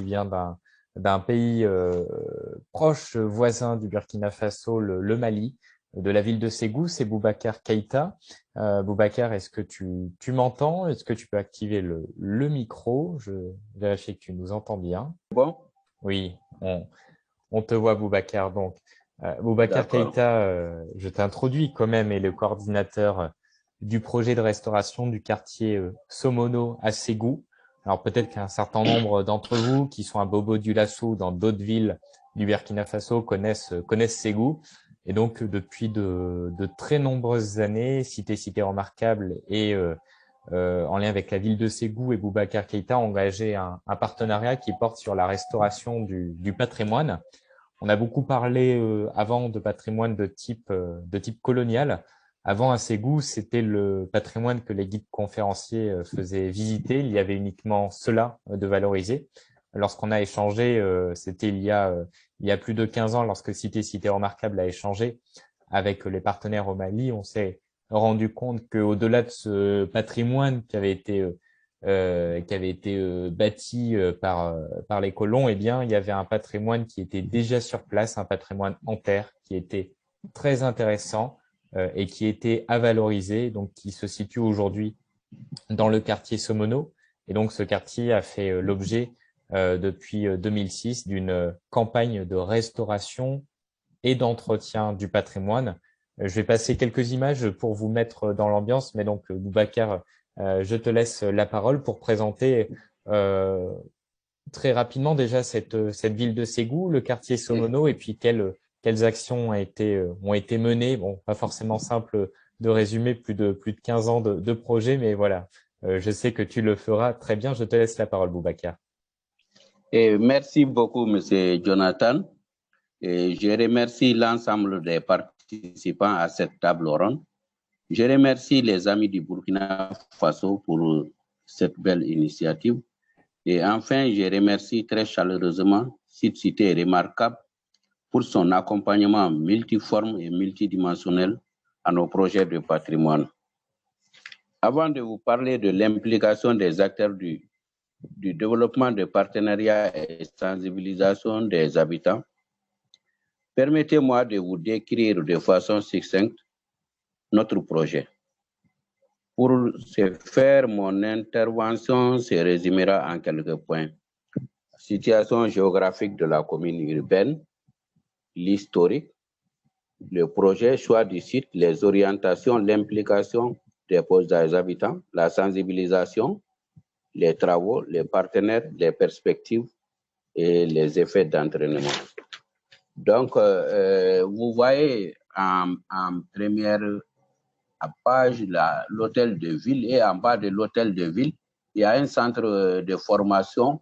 vient d'un pays proche voisin du Burkina Faso, le Mali, de la ville de Ségou, c'est Boubacar Keïta. Boubacar, est-ce que tu m'entends? Est-ce que tu peux activer le micro? Je vérifie que tu nous entends bien. Bon, Oui, on te voit, Boubacar. Donc, Boubacar d'accord. Keïta, je t'introduis quand même, est le coordinateur du projet de restauration du quartier Somono à Ségou. Alors peut-être qu'un certain nombre d'entre vous qui sont à Bobo Dioulasso ou dans d'autres villes du Burkina Faso connaissent Ségou. Et donc depuis de très nombreuses années, Cité Remarquable et en lien avec la ville de Ségou et Boubacar Keïta ont engagé un partenariat qui porte sur la restauration du patrimoine. On a beaucoup parlé avant de patrimoine de type colonial. Avant, à Ségou, c'était le patrimoine que les guides conférenciers faisaient visiter. Il y avait uniquement cela de valorisé. Lorsqu'on a échangé, c'était il y a plus de 15 ans, lorsque Cité Remarquable a échangé avec les partenaires au Mali, on s'est rendu compte qu'au-delà de ce patrimoine qui avait été bâti par les colons, eh bien, il y avait un patrimoine qui était déjà sur place, un patrimoine en terre qui était très intéressant et qui était à valoriser, donc qui se situe aujourd'hui dans le quartier Somono. Et donc, ce quartier a fait l'objet depuis 2006 d'une campagne de restauration et d'entretien du patrimoine. Je vais passer quelques images pour vous mettre dans l'ambiance, mais donc Boubacar, je te laisse la parole pour présenter euh, très rapidement déjà cette ville de Ségou, le quartier Et, Somono, et puis quelles actions ont été menées. Bon, pas forcément simple de résumer plus de 15 ans de projet, mais voilà, je sais que tu le feras très bien. Je te laisse la parole, Boubacar. et merci beaucoup, Monsieur Jonathan. Et je remercie l'ensemble des participants à cette table ronde. Je remercie les amis du Burkina Faso pour cette belle initiative. Et enfin, je remercie très chaleureusement Cité Remarquable pour son accompagnement multiforme et multidimensionnel à nos projets de patrimoine. Avant de vous parler de l'implication des acteurs du développement de partenariats et sensibilisation des habitants, permettez-moi de vous décrire de façon succincte notre projet. Pour ce faire, mon intervention se résumera en quelques points. Situation géographique de la commune urbaine, l'historique, le projet, choix du site, les orientations, l'implication des habitants, la sensibilisation, les travaux, les partenaires, les perspectives et les effets d'entraînement. Donc, vous voyez en première page l'hôtel de ville et en bas de l'hôtel de ville, il y a un centre de formation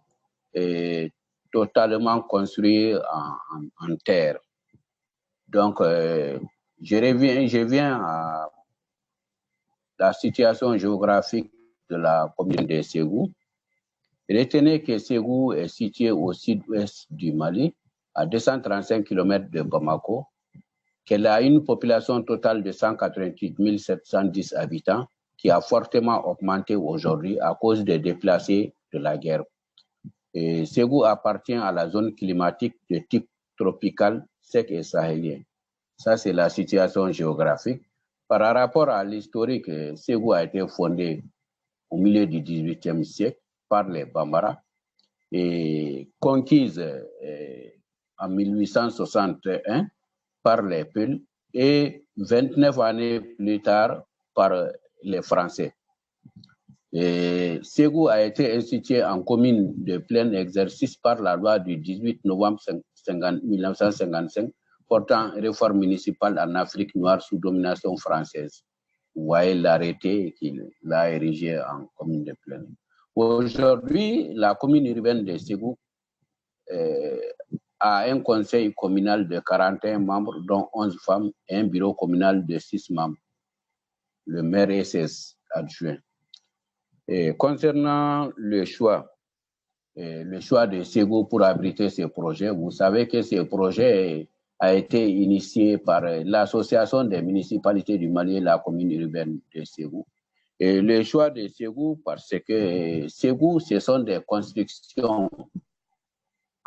totalement construit en terre. Donc, je viens à la situation géographique de la commune de Ségou. Retenez que Ségou est situé au sud-ouest du Mali, à 235 km de Bamako, qu'elle a une population totale de 188 710 habitants, qui a fortement augmenté aujourd'hui à cause des déplacés de la guerre. Et Ségou appartient à la zone climatique de type tropical, sec et sahélien. Ça, c'est la situation géographique. Par rapport à l'historique, Ségou a été fondé au milieu du XVIIIe siècle par les Bambara et conquise en 1861 par les Peuls et 29 années plus tard par les Français. Et Ségou a été institué en commune de plein exercice par la loi du 18 novembre 1955 portant réforme municipale en Afrique noire sous domination française. Vous voyez l'arrêté qu'il a érigé en commune de plein. Aujourd'hui, la commune urbaine de Ségou a un conseil communal de 41 membres, dont 11 femmes, et un bureau communal de 6 membres, le maire et ses adjoints. Et concernant le choix de Ségou pour abriter ces projets, vous savez que ce projet a été initié par l'Association des municipalités du Mali et la commune urbaine de Ségou. Et le choix de Ségou, parce que Ségou, ce sont des constructions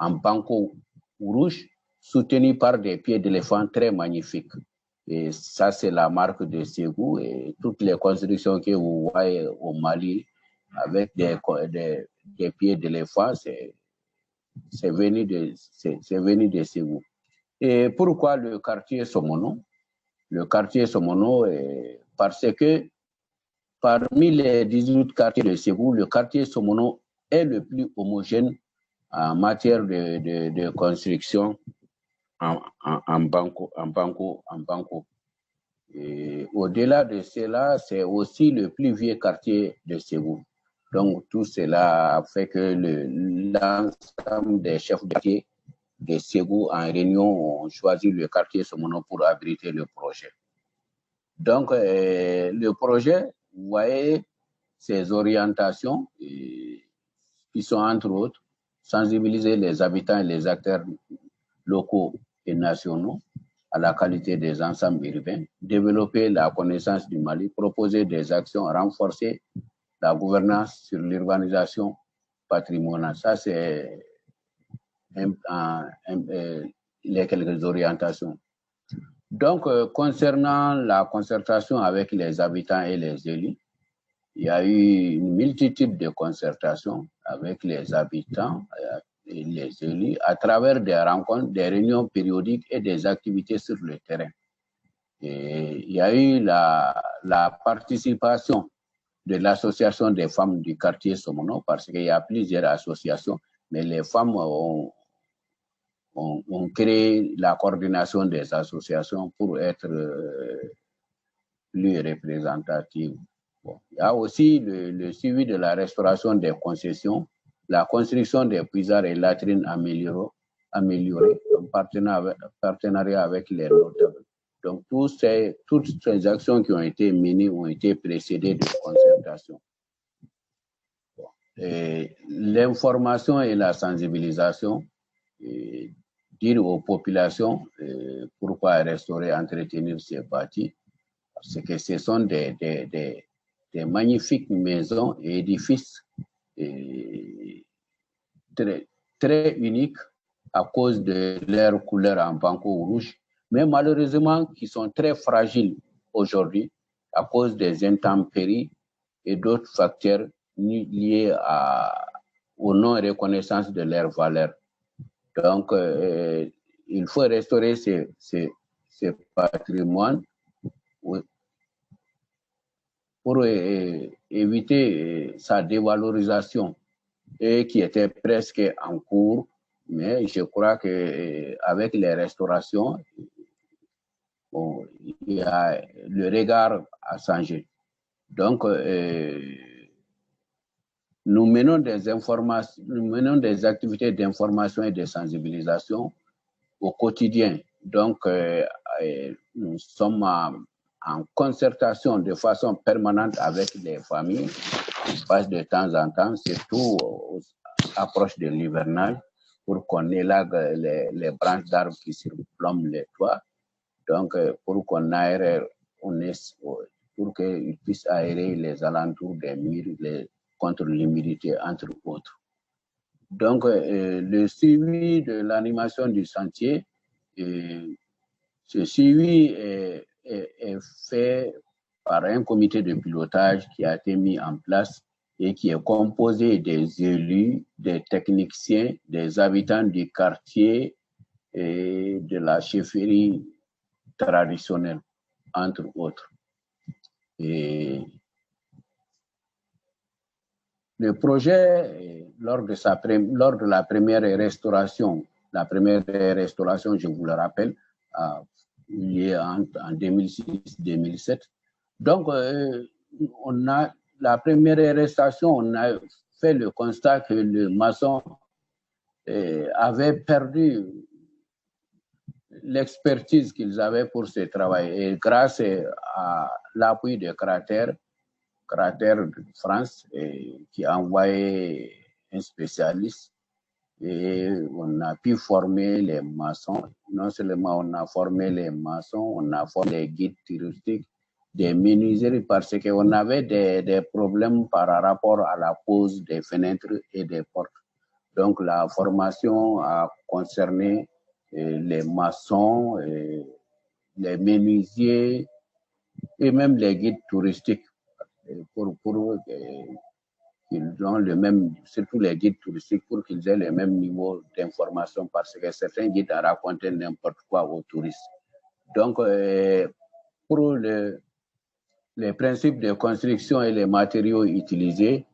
en banco rouge, soutenu par des pieds d'éléphant très magnifiques. Et ça, c'est la marque de Ségou. Et toutes les constructions que vous voyez au Mali avec des pieds d'éléphant, c'est venu de Ségou. Et pourquoi le quartier Somono? Le quartier Somono, parce que parmi les 18 quartiers de Ségou, le quartier Somono est le plus homogène en matière de construction en banco. Au-delà de cela, c'est aussi le plus vieux quartier de Ségou. Donc, tout cela fait que l'ensemble des chefs de quartier de Ségou en réunion ont choisi le quartier Somono pour abriter le projet. Donc, le projet, vous voyez, ses orientations qui sont entre autres sensibiliser les habitants et les acteurs locaux et nationaux à la qualité des ensembles urbains, développer la connaissance du Mali, proposer des actions, renforcer la gouvernance sur l'urbanisation patrimoniale. Ça, c'est les quelques orientations. Donc, concernant la concertation avec les habitants et les élus, il y a eu une multitude de concertations avec les habitants et les élus à travers des rencontres, des réunions périodiques et des activités sur le terrain. Et il y a eu la participation de l'association des femmes du quartier Somono, parce qu'il y a plusieurs associations, mais les femmes ont créé la coordination des associations pour être plus représentatives. Bon. Il y a aussi le suivi de la restauration des concessions, la construction des puisards et latrines améliorées en partenariat avec les notables. Donc, toutes ces actions qui ont été menées ont été précédées de concertation. Bon. L'information et la sensibilisation, dire aux populations pourquoi restaurer, entretenir ces bâtis, parce que ce sont des magnifiques maisons et édifices très, très uniques à cause de leur couleur en banco rouge, mais malheureusement qui sont très fragiles aujourd'hui à cause des intempéries et d'autres facteurs liés aux non-reconnaissance de leur valeur. Donc, il faut restaurer ces patrimoines pour éviter sa dévalorisation et qui était presque en cours. Mais je crois qu'avec les restaurations, bon, le regard a changé. Donc, nous menons des activités d'information et de sensibilisation au quotidien. Donc, nous sommes en concertation de façon permanente avec les familles. On passe de temps en temps, surtout aux approches de l'hivernage, pour qu'on élague les branches d'arbres qui surplombent les toits. Donc, pour qu'on aère, pour qu'ils puissent aérer les alentours des murs contre l'humidité, entre autres. Donc, le suivi de l'animation du sentier, ce suivi est fait par un comité de pilotage qui a été mis en place et qui est composé des élus, des techniciens, des habitants du quartier et de la chefferie traditionnelle, entre autres. Et le projet, lors de la première restauration, je vous le rappelle, liée en 2006-2007. Donc, la première restauration, on a fait le constat que le maçon avait perdu l'expertise qu'ils avaient pour ce travail. Et grâce à l'appui de Cratère de France, qui a envoyé un spécialiste, et on a pu former les maçons. Non seulement on a formé les maçons, on a formé les guides touristiques, des menuiseries, parce qu'on avait des problèmes par rapport à la pose des fenêtres et des portes. Donc, la formation a concerné les maçons, les menuisiers et même les guides touristiques pour qu'ils ont le même, surtout les guides touristiques, pour qu'ils aient le même niveau d'information parce que certains guides racontent n'importe quoi aux touristes. Donc, pour les principes de construction et les matériaux utilisés,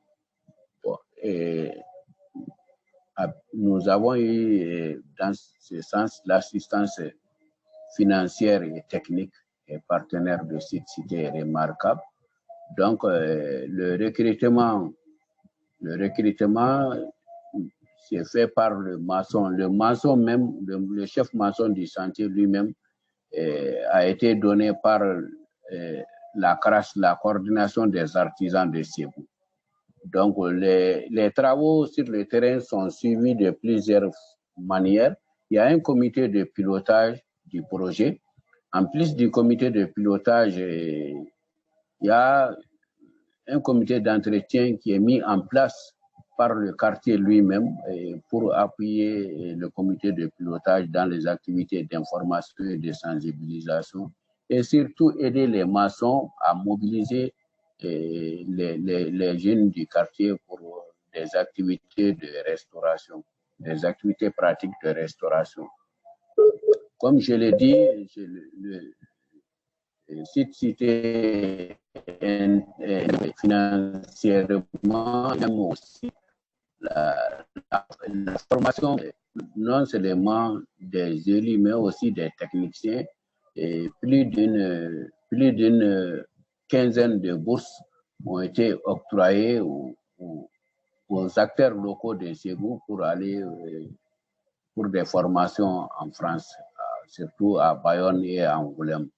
nous avons eu dans ce sens l'assistance financière et technique et partenaire de cette cité est remarquable. Donc, le recrutement c'est fait par le maçon. Le maçon même, le chef maçon du chantier lui-même a été donné par la CRAS, la coordination des artisans de Ségou. Donc, les travaux sur le terrain sont suivis de plusieurs manières. Il y a un comité de pilotage du projet. En plus du comité de pilotage, il y a un comité d'entretien qui est mis en place par le quartier lui-même pour appuyer le comité de pilotage dans les activités d'information et de sensibilisation et surtout aider les maçons à mobiliser les jeunes du quartier pour des activités de restauration, des activités pratiques de restauration. Comme je l'ai dit, cette cité financièrement, même aussi la formation non seulement des élus, mais aussi des techniciens. Et plus d'une quinzaine de bourses ont été octroyées aux acteurs locaux de Ségou pour aller pour des formations en France, surtout à Bayonne et à Angoulême.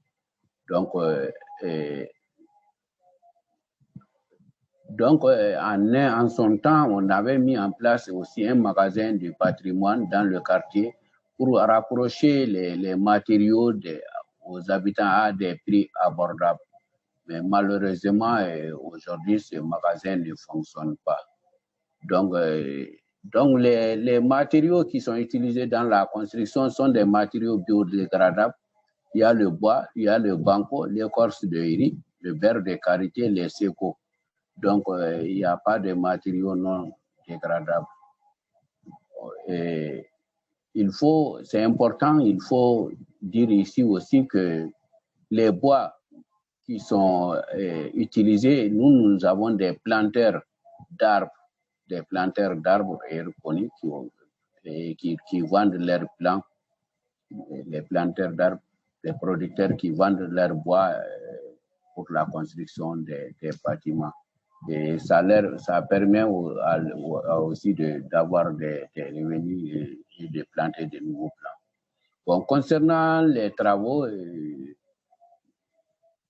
Donc, en son temps, on avait mis en place aussi un magasin du patrimoine dans le quartier pour rapprocher les matériaux aux habitants à des prix abordables. Mais malheureusement, aujourd'hui, ce magasin ne fonctionne pas. Donc les matériaux qui sont utilisés dans la construction sont des matériaux biodégradables. Il y a le bois, il y a le banco, l'écorce de riz, le verre de karité, les sécos. Donc, il n'y a pas de matériaux non dégradables. C'est important, il faut dire ici aussi que les bois qui sont utilisés, nous avons des planteurs d'arbres aéroponiques qui vendent leurs plants, les planteurs d'arbres, les producteurs qui vendent leur bois pour la construction des bâtiments. Et ça permet aussi d'avoir des revenus et de planter de nouveaux plants. Bon, concernant les travaux,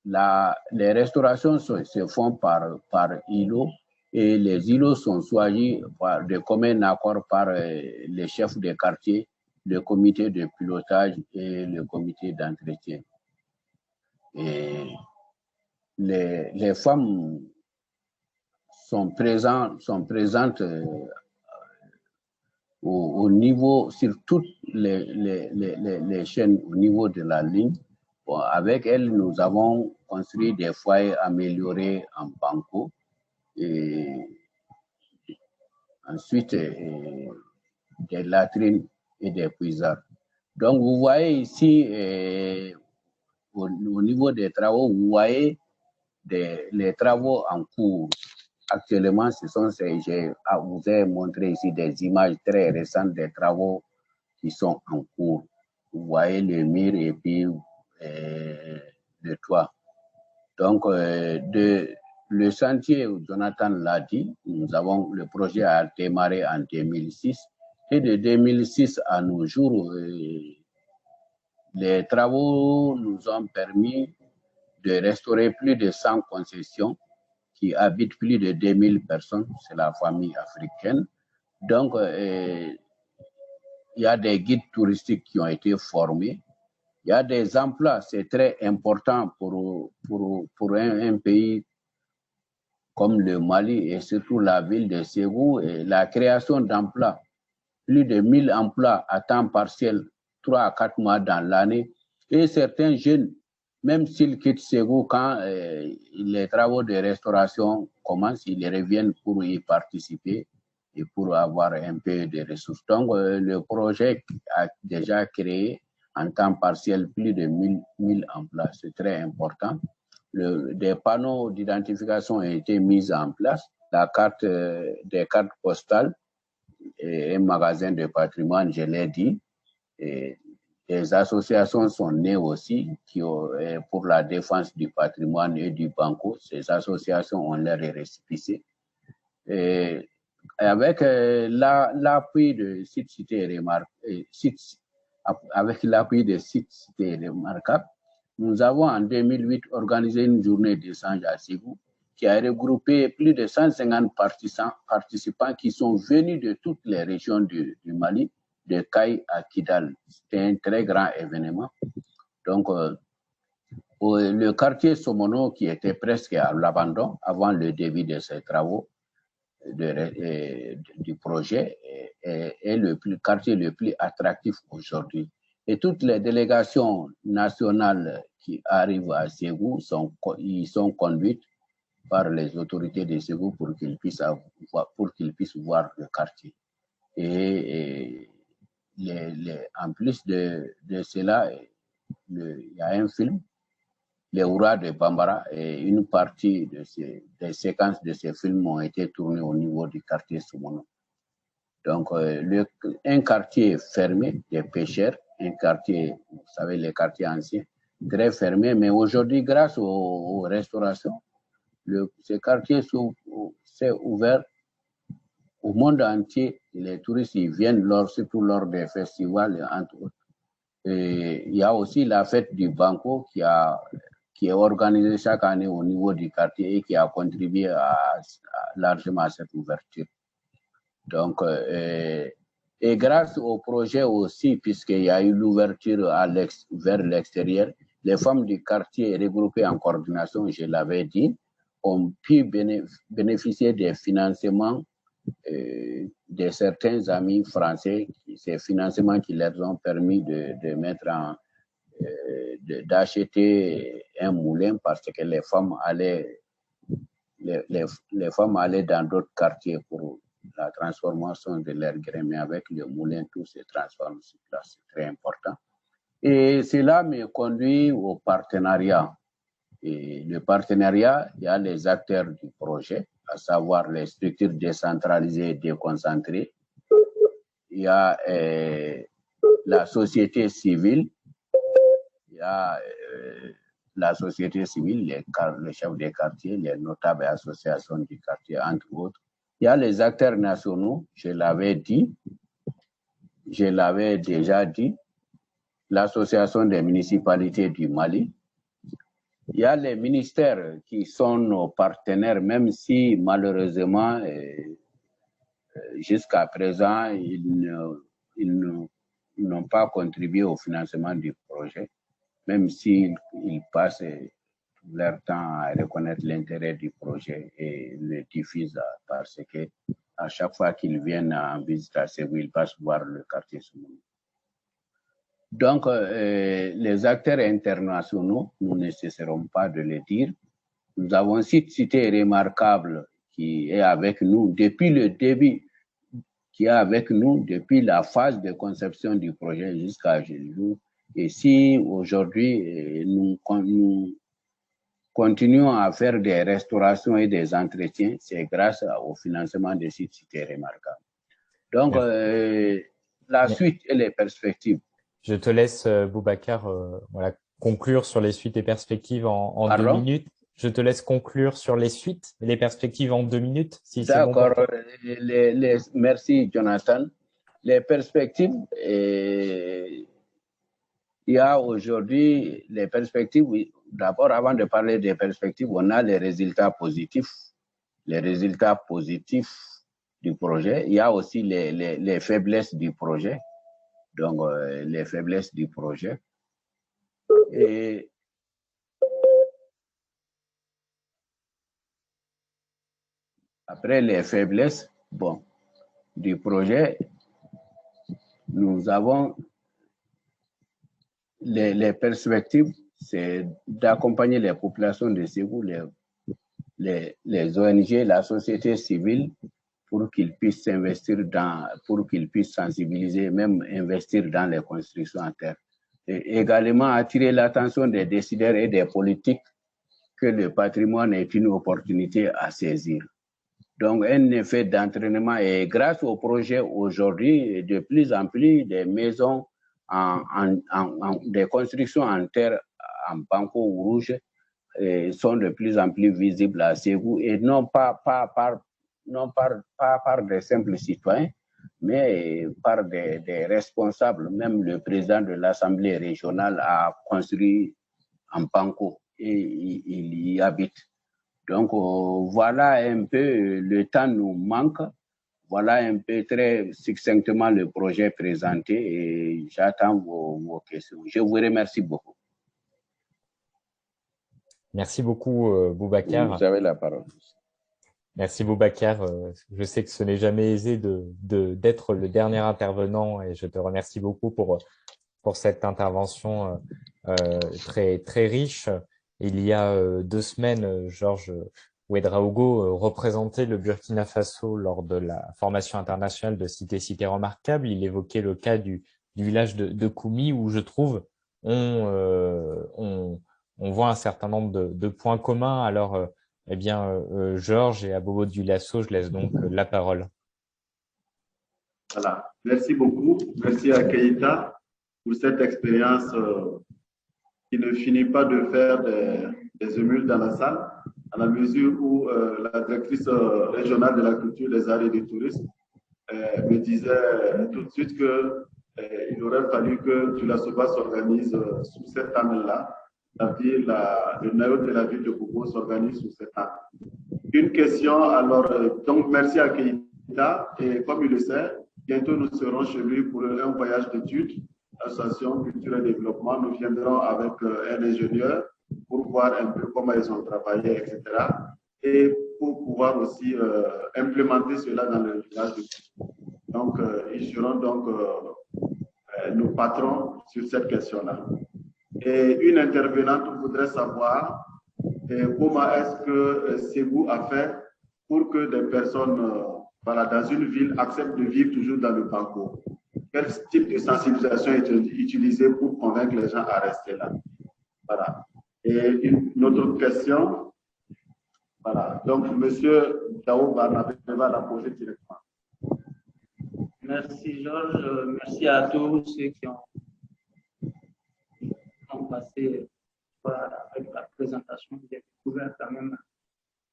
les restaurations se font par îlots et les îlots sont choisis de commun accord par les chefs de quartier, le comité de pilotage et le comité d'entretien. Et les femmes sont présentes au niveau, sur toutes les chaînes au niveau de la ligne. Bon, avec elles, nous avons construit des foyers améliorés en banco et ensuite des latrines et des puisards. Donc, vous voyez ici, au niveau des travaux, vous voyez les travaux en cours. Actuellement, je vous ai montré ici des images très récentes des travaux qui sont en cours. Vous voyez le mur et puis le toit. Donc, le chantier, Jonathan l'a dit, le projet a démarré en 2006 et de 2006 à nos jours, les travaux nous ont permis de restaurer plus de 100 concessions qui habitent plus de 2000 personnes, c'est la famille africaine. Donc, il y a des guides touristiques qui ont été formés. Il y a des emplois, c'est très important pour un pays comme le Mali et surtout la ville de Ségou, et la création d'emplois plus de 1000 emplois à temps partiel, 3 à 4 mois dans l'année. Et certains jeunes, même s'ils quittent Ségou quand les travaux de restauration commencent, ils reviennent pour y participer et pour avoir un peu de ressources. Donc, le projet a déjà créé en temps partiel plus de 1000 emplois. C'est très important. Des panneaux d'identification ont été mis en place, des cartes postales et un magasin de patrimoine, je l'ai dit. Et des associations sont nées aussi pour la défense du patrimoine et du banco. Ces associations ont leur récépissé. Et avec l'appui de sites cités remarquables, nous avons en 2008 organisé une journée d'échange à Ségou qui a regroupé plus de 150 participants qui sont venus de toutes les régions du Mali, de Caille à Kidal. C'était un très grand événement. Donc, le quartier Somono, qui était presque à l'abandon avant le début de ces travaux du projet, est le quartier le plus attractif aujourd'hui. Et toutes les délégations nationales qui arrivent à Ségou sont conduites par les autorités de Ségou pour qu'ils puissent voir le quartier. Et en plus de cela, il y a un film, Les Hurrahs de Bambara, et une partie des séquences de ces films ont été tournées au niveau du quartier Soumono. Donc, un quartier fermé des pêcheurs, un quartier, vous savez, les quartiers anciens, très fermé, mais aujourd'hui, grâce aux restaurations, ce quartier s'est ouvert au monde entier. Les touristes ils viennent surtout lors des festivals, entre autres. Et il y a aussi la fête du Banco qui est organisée chaque année au niveau du quartier et qui a contribué largement à cette ouverture. Donc, et grâce au projet aussi, puisqu'il y a eu l'ouverture vers l'extérieur, les femmes du quartier regroupées en coordination, je l'avais dit, ont pu bénéficier des financements de certains amis français, ces financements qui leur ont permis d'acheter un moulin parce que les femmes allaient dans d'autres quartiers pour la transformation de leur grain, mais avec le moulin, tout se transforme sur place. C'est très important. Et cela me conduit au partenariat. Et le partenariat, il y a les acteurs du projet, à savoir les structures décentralisées et déconcentrées. Il y a la société civile, il y a la société civile, les chefs des quartiers, les notables associations du quartier, entre autres. Il y a les acteurs nationaux, je l'avais déjà dit, l'association des municipalités du Mali. Il y a les ministères qui sont nos partenaires, même si malheureusement, jusqu'à présent, ils n'ont pas contribué au financement du projet, même s'ils passent leur temps à reconnaître l'intérêt du projet et le diffusent parce que à chaque fois qu'ils viennent en visite à Ségou, ils passent voir le quartier Soumouni. Donc, les acteurs internationaux, nous ne cesserons pas de le dire. Nous avons un site cité remarquable qui est avec nous depuis le début, qui est avec nous depuis la phase de conception du projet jusqu'à aujourd'hui. Et si aujourd'hui, nous continuons à faire des restaurations et des entretiens, c'est grâce au financement des sites cités remarquables. Donc, la suite et les perspectives. Je te laisse, Boubacar, conclure sur les suites et perspectives en 2 minutes. Je te laisse conclure sur les suites et les perspectives en 2 minutes, si c'est bon. D'accord. Merci, Jonathan. Les perspectives, il y a aujourd'hui les perspectives. D'abord, avant de parler des perspectives, on a les résultats positifs. Les résultats positifs du projet. Il y a aussi les faiblesses du projet. Donc, les faiblesses du projet. Et après les faiblesses, du projet, nous avons les perspectives, c'est d'accompagner les populations de Ségou, les ONG, la société civile, pour qu'ils puissent pour qu'ils puissent sensibiliser, même investir dans les constructions en terre. Et également attirer l'attention des décideurs et des politiques que le patrimoine est une opportunité à saisir. Donc, un effet d'entraînement, et grâce au projet aujourd'hui, de plus en plus des maisons, des constructions en terre, en banco rouge, sont de plus en plus visibles à Ségou, et non pas par des simples citoyens, mais par des responsables. Même le président de l'Assemblée régionale a construit en banco et il y habite. Donc, voilà un peu, le temps nous manque. Voilà un peu très succinctement le projet présenté et j'attends vos questions. Je vous remercie beaucoup. Merci beaucoup, Boubacar. Vous avez la parole. Merci, Boubacar. Je sais que ce n'est jamais aisé d'être le dernier intervenant et je te remercie beaucoup pour cette intervention très, très riche. Il y a 2 semaines, Georges Ouedraogo représentait le Burkina Faso lors de la formation internationale de Cité Remarquable. Il évoquait le cas du village de Koumi où je trouve on voit un certain nombre de points communs. Alors, eh bien, Georges et Abobo Dioulasso, je laisse donc la parole. Voilà. Merci beaucoup. Merci à Keïta pour cette expérience qui ne finit pas de faire des émules dans la salle, à la mesure où la directrice régionale de la culture, des arts et du tourisme me disait tout de suite qu'il aurait fallu que Dioulasso s'organise sous cette année-là. Le noyau de la ville de Bobo s'organise sous cette année. Une question, alors, donc merci à Keïta, et comme il le sait, bientôt nous serons chez lui pour un voyage d'études, l'association Culture et Développement. Nous viendrons avec un ingénieur pour voir un peu comment ils ont travaillé, etc. Et pour pouvoir aussi implémenter cela dans le village de Bobo. Donc, ils seront donc nos patrons sur cette question-là. Et une intervenante voudrait savoir comment est-ce que Ségou a fait pour que des personnes dans une ville acceptent de vivre toujours dans le banco. Quel type de sensibilisation est utilisé pour convaincre les gens à rester là? Voilà. Et une autre question. Voilà. Donc, M. Dao Barnabé va la poser directement. Merci Georges, merci à tous ceux qui ont passé avec la présentation. J'ai découvert quand même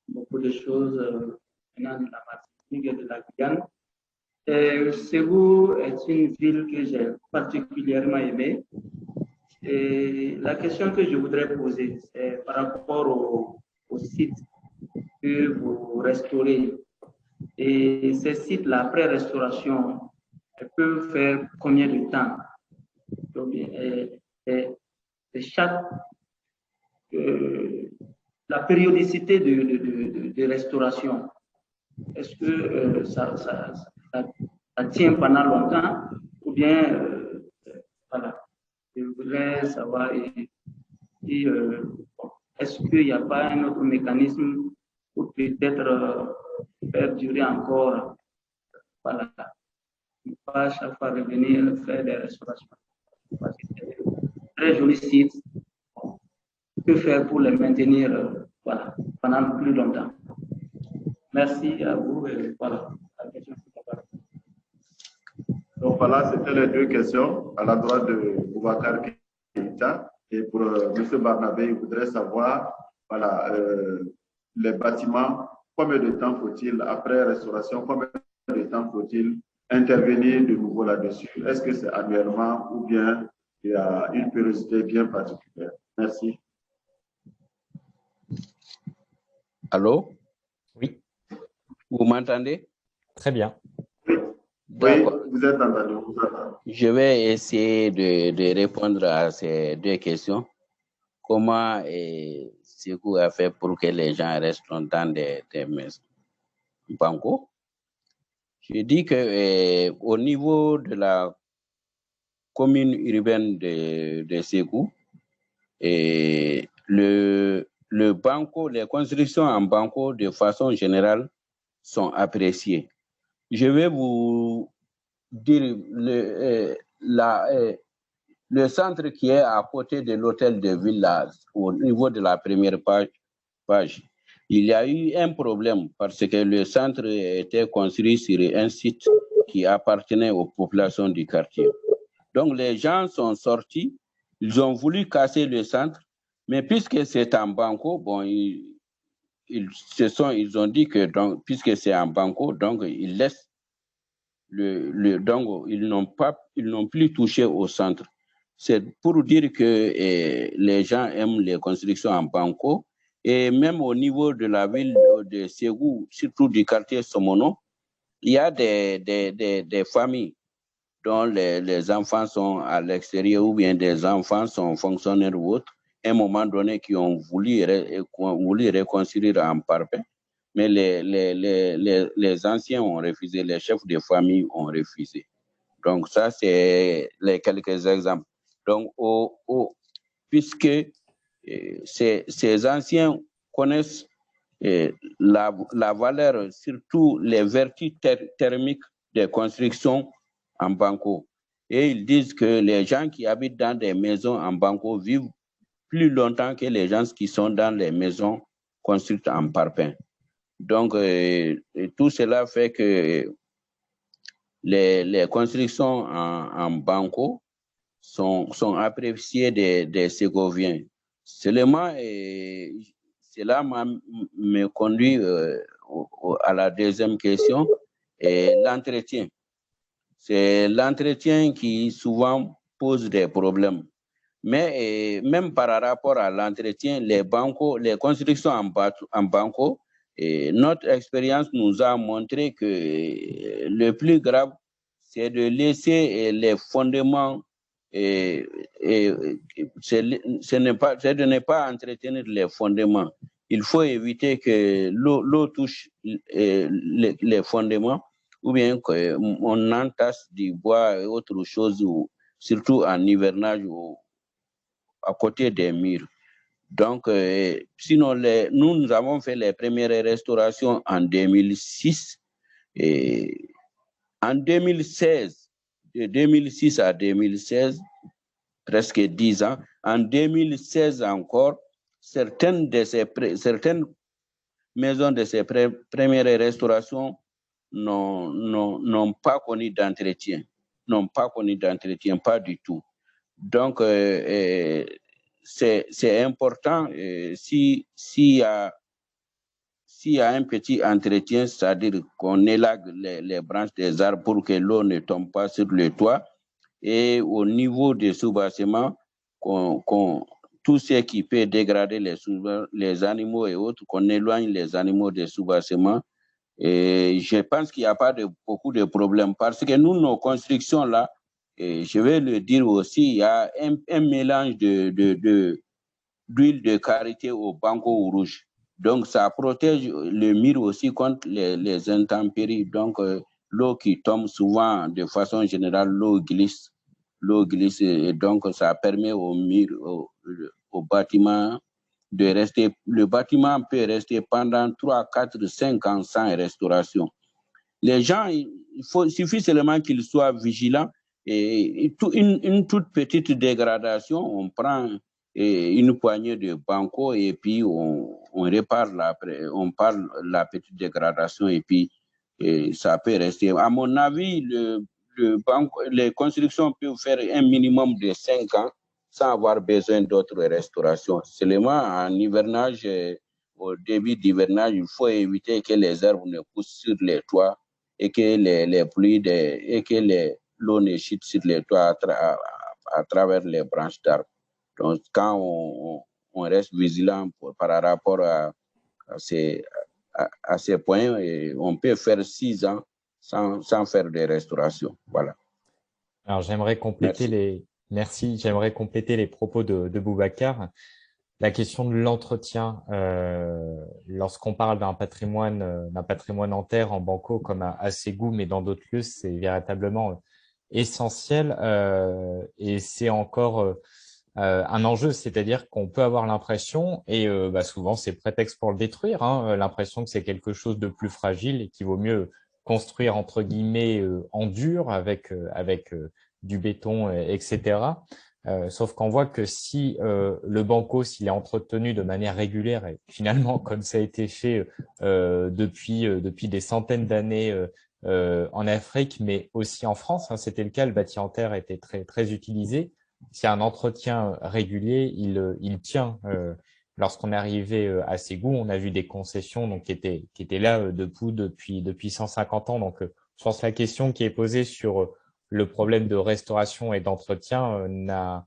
beaucoup de choses venant de la Martinique et de la Guyane. Ségou est une ville que j'ai particulièrement aimée. Et la question que je voudrais poser, c'est par rapport au site que vous restaurez. Et ces sites-là, après restauration, elles peuvent faire combien de temps? Donc, la périodicité de restauration, est-ce que ça tient pendant longtemps ou bien voilà, je voudrais savoir est-ce qu'il n'y a pas un autre mécanisme pour peut-être faire durer encore, voilà, pas à chaque fois revenir faire des restaurations. Parce que c'est un très joli site. Que faire pour les maintenir voilà, pendant plus longtemps? Merci à vous. Et voilà, la question. Donc voilà, c'était les 2 questions à la droite de Boubacar Keïta. Et pour M. Barnabé, il voudrait savoir, voilà, les bâtiments, combien de temps faut-il, après restauration, combien de temps faut-il intervenir de nouveau là-dessus? Est-ce que c'est annuellement ou bien il y a une périodicité bien particulière? Merci. Allô? Oui. Vous m'entendez? Très bien. Oui, vous êtes entendu. Je vais essayer de répondre à ces 2 questions. Comment Ségou a fait pour que les gens restent longtemps des maisons? Banco. Je dis que au niveau de la commune urbaine de Ségou. Et le banco, les constructions en banco, de façon générale, sont appréciées. Je vais vous dire le centre qui est à côté de l'hôtel de ville, là, au niveau de la première page. Il y a eu un problème parce que le centre était construit sur un site qui appartenait aux populations du quartier. Donc, les gens sont sortis, ils ont voulu casser le centre, mais puisque c'est en banco, bon, ils ont dit que donc, puisque c'est en banco, donc ils laissent donc ils n'ont plus touché au centre. C'est pour dire que les gens aiment les constructions en banco. Et même au niveau de la ville de Ségou, surtout du quartier Somono, il y a des familles dont les enfants sont à l'extérieur ou bien des enfants sont fonctionnaires ou autres, à un moment donné, qui ont voulu reconstruire en parpaing, mais les anciens ont refusé, les chefs de famille ont refusé. Donc ça, c'est les quelques exemples. Donc, puisque ces anciens connaissent la valeur, surtout les vertus thermiques des constructions en banco. Et ils disent que les gens qui habitent dans des maisons en banco vivent plus longtemps que les gens qui sont dans les maisons construites en parpaing. Donc, tout cela fait que les constructions en banco sont appréciées des Ségoviens. Seulement, cela me conduit à la deuxième question, l'entretien. C'est l'entretien qui souvent pose des problèmes. Mais même par rapport à l'entretien, les constructions en banco, notre expérience nous a montré que le plus grave, c'est de laisser les fondements, c'est de ne pas entretenir les fondements. Il faut éviter que l'eau touche les fondements, ou bien qu'on entasse du bois et autre chose, surtout en hivernage ou à côté des murs. Donc, sinon, nous avons fait les premières restaurations en 2006. Et en 2016, de 2006 à 2016, presque 10 ans, en 2016 encore, certaines maisons de ces premières restaurations n'ont pas connu d'entretien, pas du tout. Donc, c'est important, s'il y a un petit entretien, c'est-à-dire qu'on élague les branches des arbres pour que l'eau ne tombe pas sur le toit, et au niveau des sous-bassements, tout ce qui peut dégrader les animaux et autres, qu'on éloigne les animaux des sous-bassements. Et je pense qu'il n'y a pas beaucoup de problèmes parce que nous, nos constructions là, et je vais le dire aussi, il y a un mélange d'huile de karité au banco rouge. Donc, ça protège le mur aussi contre les intempéries. Donc, l'eau qui tombe souvent, de façon générale, l'eau glisse. Et donc, ça permet au mur, au bâtiment de rester. Le bâtiment peut rester pendant 3, 4, 5 ans sans restauration. Les gens, il suffit seulement qu'ils soient vigilants. Et une toute petite dégradation, on prend une poignée de banco et puis on répare la petite dégradation et puis ça peut rester. À mon avis, les constructions peuvent faire un minimum de 5 ans sans avoir besoin d'autres restaurations. Seulement en hivernage, au début d'hivernage, il faut éviter que les herbes ne poussent sur les toits et que les pluies et que l'eau ne chute sur les toits à travers les branches d'arbres. Donc, quand on reste vigilant par rapport à ces points, on peut faire 6 ans sans faire de restauration. Voilà. Alors, j'aimerais compléter j'aimerais compléter les propos de Boubacar. La question de l'entretien, lorsqu'on parle d'un patrimoine en terre, en banco, comme à Ségou, mais dans d'autres lieux, c'est véritablement essentiel et c'est encore un enjeu, c'est-à-dire qu'on peut avoir l'impression, et souvent c'est prétexte pour le détruire, hein, l'impression que c'est quelque chose de plus fragile et qu'il vaut mieux construire entre guillemets en dur avec du béton, etc. Sauf qu'on voit que si le banco, s'il est entretenu de manière régulière, et finalement comme ça a été fait depuis des centaines d'années en Afrique, mais aussi en France, hein, c'était le cas, le bâti en terre était très, très utilisé. S'il y a un entretien régulier, il tient. Lorsqu'on est arrivé à Ségou, on a vu des concessions donc, qui étaient là depuis 150 ans. Donc, je pense que la question qui est posée sur le problème de restauration et d'entretien la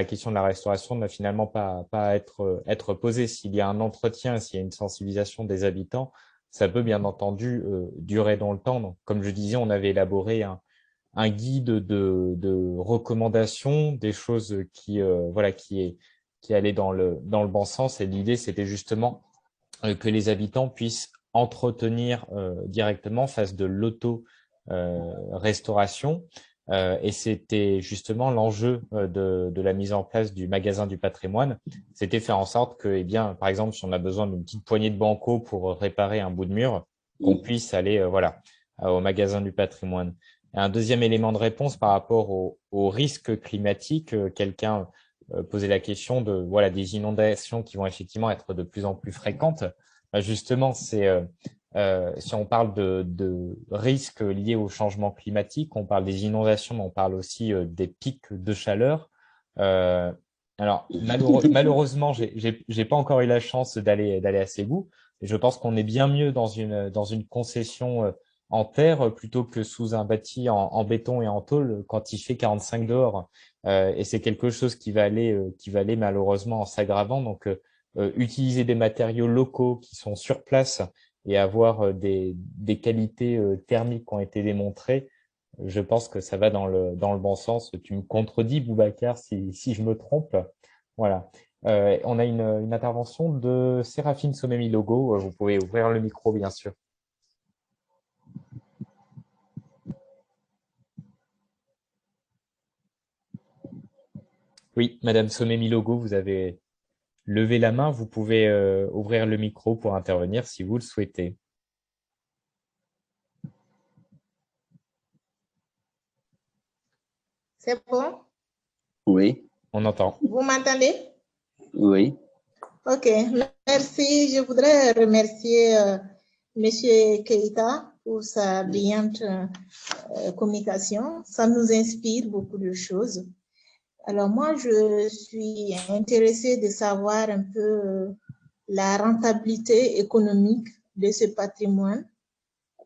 question de la restauration n'a finalement pas à être posée. S'il y a un entretien, s'il y a une sensibilisation des habitants, ça peut bien entendu durer dans le temps. Donc, comme je disais, on avait élaboré un guide de recommandations, des choses qui allaient dans le bon sens. Et l'idée, c'était justement que les habitants puissent entretenir directement, fassent de l'auto-restauration. Et c'était justement l'enjeu de la mise en place du magasin du patrimoine. C'était faire en sorte que, par exemple, si on a besoin d'une petite poignée de banco pour réparer un bout de mur, qu'on puisse aller au magasin du patrimoine. Et un deuxième élément de réponse par rapport au risque climatique, quelqu'un posait la question des inondations qui vont effectivement être de plus en plus fréquentes. Justement, c'est si on parle de risques liés au changement climatique, on parle des inondations, mais on parle aussi des pics de chaleur. Alors, malheureusement, j'ai pas encore eu la chance d'aller à Ségou. Et je pense qu'on est bien mieux dans une concession en terre plutôt que sous un bâti en béton et en tôle quand il fait 45 dehors. Et c'est quelque chose qui va aller malheureusement en s'aggravant. Donc, utiliser des matériaux locaux qui sont sur place et avoir des qualités thermiques qui ont été démontrées, je pense que ça va dans le bon sens. Tu me contredis, Boubacar, si je me trompe. Voilà. On a une intervention de Séraphine Somemi-Logo. Vous pouvez ouvrir le micro, bien sûr. Oui, Madame Somemi-Logo, vous avez levé la main. Vous pouvez ouvrir le micro pour intervenir si vous le souhaitez. C'est bon? Oui. On entend. Vous m'entendez? Oui. Ok, merci. Je voudrais remercier Monsieur Keïta pour sa brillante communication. Ça nous inspire beaucoup de choses. Alors moi, je suis intéressée de savoir un peu la rentabilité économique de ce patrimoine.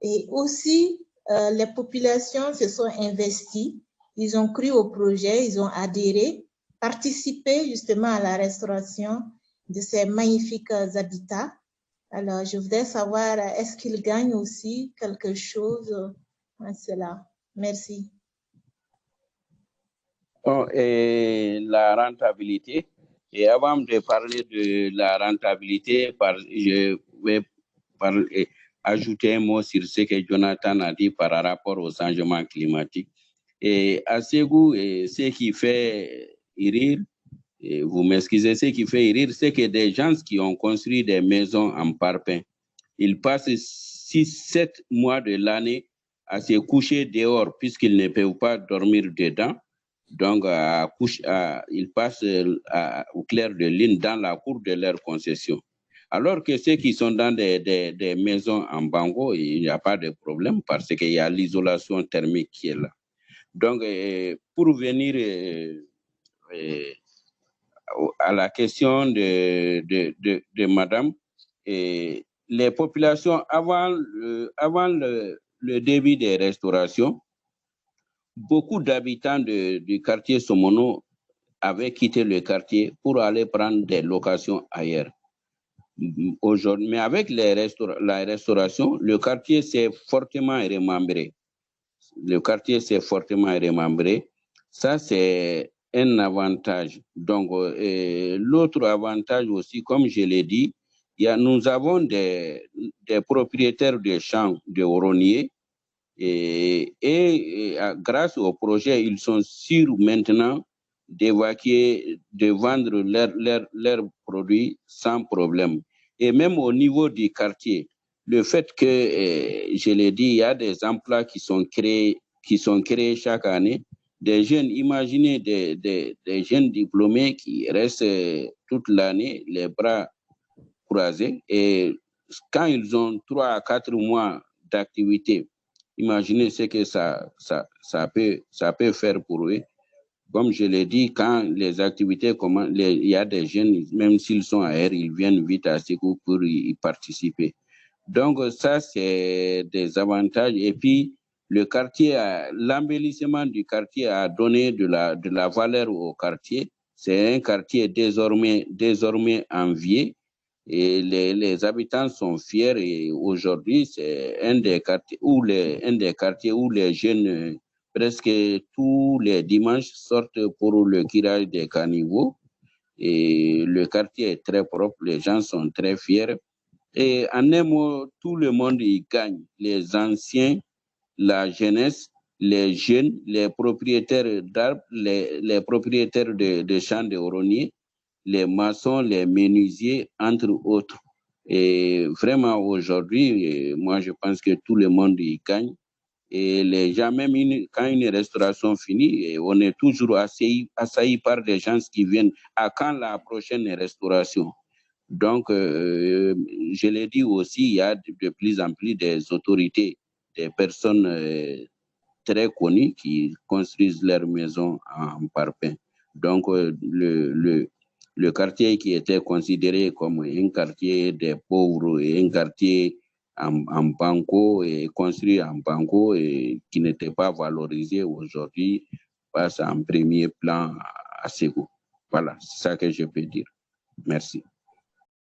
Et aussi, les populations se sont investies, ils ont cru au projet, ils ont adhéré, participé justement à la restauration de ces magnifiques habitats. Alors, je voudrais savoir, est-ce qu'ils gagnent aussi quelque chose en cela? Merci. Oh, et la rentabilité. Et avant de parler de la rentabilité, je vais ajouter un mot sur ce que Jonathan a dit par rapport au changement climatique. Et à Ségou, ce qui fait rire, vous m'excusez, ce qui fait rire, c'est que des gens qui ont construit des maisons en parpaing, ils passent 6-7 mois de l'année à se coucher dehors puisqu'ils ne peuvent pas dormir dedans. Donc, ils passent au clair de lune dans la cour de leur concession. Alors que ceux qui sont dans des maisons en bango, il n'y a pas de problème parce qu'il y a l'isolation thermique qui est là. Donc, pour venir à la question de madame, les populations avant le début des restaurations, beaucoup d'habitants du quartier Somono avaient quitté le quartier pour aller prendre des locations ailleurs. Aujourd'hui, mais avec la restauration, le quartier s'est fortement remembré. Ça, c'est un avantage. Donc, l'autre avantage aussi, comme je l'ai dit, nous avons des propriétaires de champs de rogniers Et grâce au projet, ils sont sûrs maintenant d'évacuer, de vendre leurs produits sans problème. Et même au niveau du quartier, le fait que, je l'ai dit, il y a des emplois qui sont créés chaque année. Des jeunes, imaginez des jeunes diplômés qui restent toute l'année les bras croisés. Et quand ils ont 3 à 4 mois d'activité, imaginez ce que ça peut faire pour eux. Comme je l'ai dit, quand les activités commencent, il y a des jeunes, même s'ils sont ailleurs, ils viennent vite à Sékou pour y participer. Donc ça, c'est des avantages. Et puis, le quartier, l'embellissement du quartier a donné de la valeur au quartier. C'est un quartier désormais envié. Et les habitants sont fiers. Et aujourd'hui, c'est un des quartiers où les jeunes, presque tous les dimanches, sortent pour le curage des caniveaux. Et le quartier est très propre, les gens sont très fiers. Et en un mot, tout le monde y gagne. Les anciens, la jeunesse, les jeunes, les propriétaires d'arbres, les propriétaires de champs de oroniers, les maçons, les menuisiers, entre autres. Et vraiment, aujourd'hui, moi, je pense que tout le monde y gagne. Et les gens, même quand une restauration finit, on est toujours assailli par des gens qui viennent. À quand la prochaine restauration? Donc, je l'ai dit aussi, il y a de plus en plus des autorités, des personnes très connues qui construisent leurs maisons en parpaing. Donc, le quartier qui était considéré comme un quartier des pauvres et un quartier en banco et construit en banco et qui n'était pas valorisé aujourd'hui passe en premier plan à Sékou. Voilà, c'est ça que je peux dire. Merci.